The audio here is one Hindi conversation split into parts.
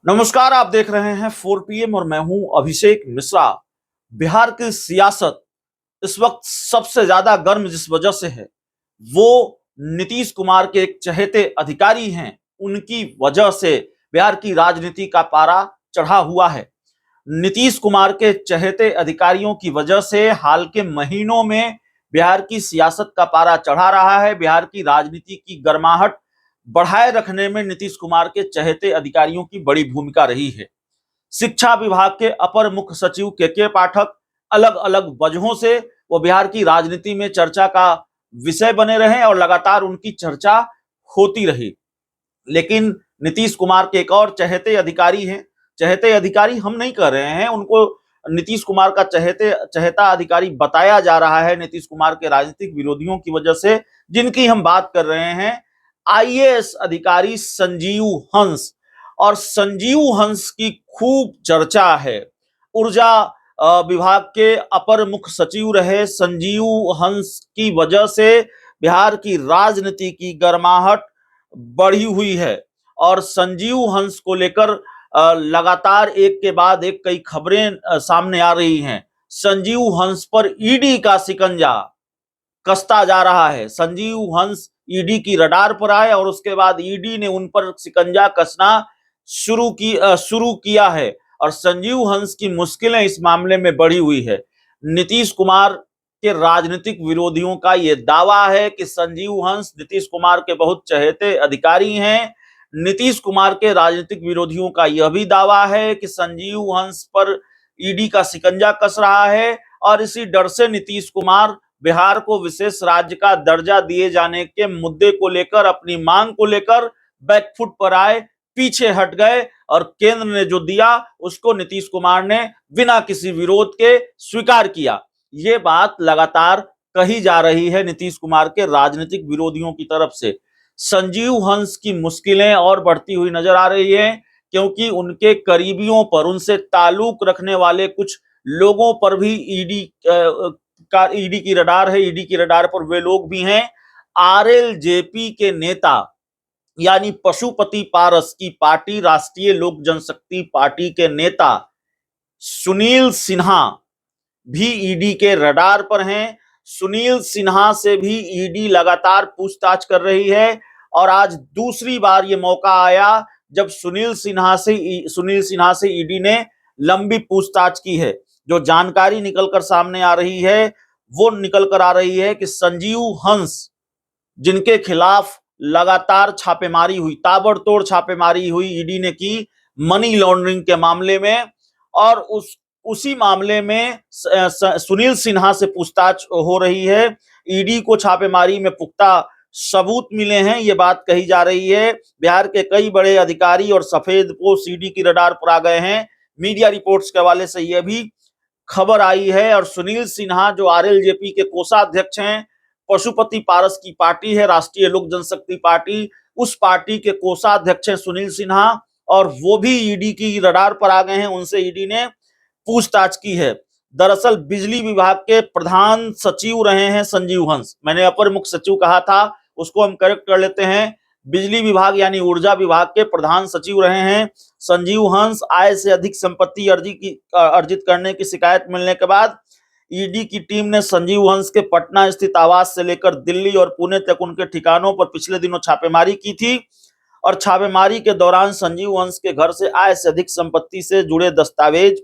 नमस्कार, आप देख रहे हैं 4 PM और मैं हूं अभिषेक मिश्रा। बिहार की सियासत इस वक्त सबसे ज्यादा गर्म जिस वजह से है वो नीतीश कुमार के एक चहेते अधिकारी हैं, उनकी वजह से बिहार की राजनीति का पारा चढ़ा हुआ है। नीतीश कुमार के चहेते अधिकारियों की वजह से हाल के महीनों में बिहार की सियासत का पारा चढ़ा रहा है। बिहार की राजनीति की गर्माहट बढ़ाए रखने में नीतीश कुमार के चहेते अधिकारियों की बड़ी भूमिका रही है। शिक्षा विभाग के अपर मुख्य सचिव के पाठक अलग अलग वजहों से वो बिहार की राजनीति में चर्चा का विषय बने रहे और लगातार उनकी चर्चा होती रही। लेकिन नीतीश कुमार के एक और चहेते अधिकारी हैं, चहेते अधिकारी हम नहीं कह रहे हैं उनको, नीतीश कुमार का चहेता अधिकारी बताया जा रहा है नीतीश कुमार के राजनीतिक विरोधियों की वजह से, जिनकी हम बात कर रहे हैं आईएएस अधिकारी संजीव हंस। और संजीव हंस की खूब चर्चा है। ऊर्जा विभाग के अपर मुख्य सचिव रहे संजीव हंस की वजह से बिहार की राजनीति की गर्माहट बढ़ी हुई है और संजीव हंस को लेकर लगातार एक के बाद एक कई खबरें सामने आ रही हैं। संजीव हंस पर ईडी का शिकंजा कसता जा रहा है। संजीव हंस ईडी की रडार पर आए और उसके बाद ईडी ने उन पर शिकंजा कसना शुरू किया है और संजीव हंस की मुश्किलें इस मामले में बढ़ी हुई है। नीतीश कुमार के राजनीतिक विरोधियों का यह दावा है कि संजीव हंस नीतीश कुमार के बहुत चहेते अधिकारी हैं। नीतीश कुमार के राजनीतिक विरोधियों का यह भी दावा है कि संजीव हंस पर ईडी का शिकंजा कस रहा है और इसी डर से नीतीश कुमार बिहार को विशेष राज्य का दर्जा दिए जाने के मुद्दे को लेकर, अपनी मांग को लेकर बैकफुट पर आए, पीछे हट गए और केंद्र ने जो दिया उसको नीतीश कुमार ने बिना किसी विरोध के स्वीकार किया। ये बात लगातार कही जा रही है नीतीश कुमार के राजनीतिक विरोधियों की तरफ से। संजीव हंस की मुश्किलें और बढ़ती हुई नजर आ रही है क्योंकि उनके करीबियों पर, उनसे ताल्लुक रखने वाले कुछ लोगों पर भी ईडी की रडार है। ईडी की रडार पर वे लोग भी हैं। आरएलजेपी के नेता यानी पशुपति पारस की पार्टी राष्ट्रीय लोक जनशक्ति पार्टी के नेता सुनील सिन्हा भी ईडी के रडार पर हैं। सुनील सिन्हा से भी ईडी लगातार पूछताछ कर रही है और आज दूसरी बार यह मौका आया जब सुनील सिन्हा से ईडी ने लंबी पूछताछ की है। जो जानकारी निकलकर सामने आ रही है वो निकल कर आ रही है कि संजीव हंस, जिनके खिलाफ लगातार छापेमारी हुई, ताबड़तोड़ छापेमारी हुई ईडी ने की मनी लॉन्ड्रिंग के मामले में, और उसी मामले में सुनील सिन्हा से पूछताछ हो रही है। ईडी को छापेमारी में पुख्ता सबूत मिले हैं, ये बात कही जा रही है। बिहार के कई बड़े अधिकारी और सफेदपोश ईडी की रडार पर आ गए हैं। मीडिया रिपोर्ट्स के हवाले से यह भी खबर आई है। और सुनील सिन्हा जो आरएलजेपी के कोषाध्यक्ष हैं, पशुपति पारस की पार्टी है राष्ट्रीय लोक जनशक्ति पार्टी, उस पार्टी के कोषाध्यक्ष हैं सुनील सिन्हा और वो भी ईडी की रडार पर आ गए हैं। उनसे ईडी ने पूछताछ की है। दरअसल बिजली विभाग के प्रधान सचिव रहे हैं संजीव हंस। मैंने अपर मुख्य सचिव कहा था, उसको हम करेक्ट कर लेते हैं। बिजली विभाग यानी ऊर्जा विभाग के प्रधान सचिव रहे हैं संजीव हंस। आय से अधिक संपत्ति अर्जित करने की शिकायत मिलने के बाद ईडी की टीम ने संजीव हंस के पटना स्थित आवास से लेकर दिल्ली और पुणे तक उनके ठिकानों पर पिछले दिनों छापेमारी की थी और छापेमारी के दौरान संजीव हंस के घर से आय से अधिक संपत्ति से जुड़े दस्तावेज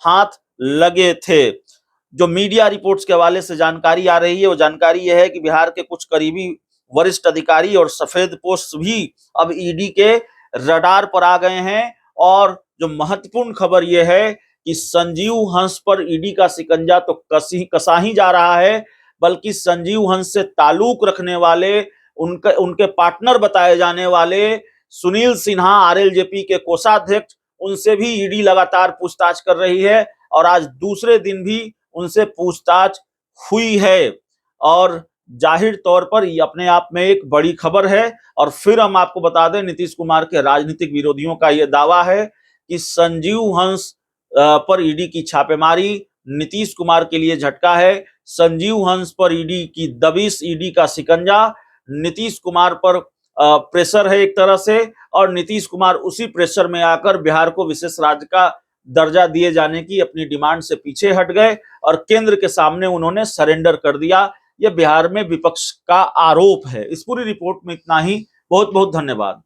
हाथ लगे थे। जो मीडिया रिपोर्ट्स के हवाले से जानकारी आ रही है वो जानकारी यह है कि बिहार के कुछ करीबी वरिष्ठ अधिकारी और सफेदपोश भी अब ईडी के रडार पर आ गए हैं। और जो महत्वपूर्ण खबर यह है कि संजीव हंस पर ईडी का शिकंजा तो कसा ही जा रहा है, बल्कि संजीव हंस से ताल्लुक रखने वाले, उनके पार्टनर बताए जाने वाले सुनील सिन्हा आरएलजेपी के कोषाध्यक्ष, उनसे भी ईडी लगातार पूछताछ कर रही है और आज दूसरे दिन भी उनसे पूछताछ हुई है। और जाहिर तौर पर ये अपने आप में एक बड़ी खबर है। और फिर हम आपको बता दें, नीतीश कुमार के राजनीतिक विरोधियों का यह दावा है कि संजीव हंस पर ईडी की छापेमारी नीतीश कुमार के लिए झटका है। संजीव हंस पर ईडी की दबिश, ईडी का शिकंजा नीतीश कुमार पर प्रेशर है एक तरह से, और नीतीश कुमार उसी प्रेशर में आकर बिहार को विशेष राज्य का दर्जा दिए जाने की अपनी डिमांड से पीछे हट गए और केंद्र के सामने उन्होंने सरेंडर कर दिया। यह बिहार में विपक्ष का आरोप है। इस पूरी रिपोर्ट में इतना ही। बहुत बहुत धन्यवाद।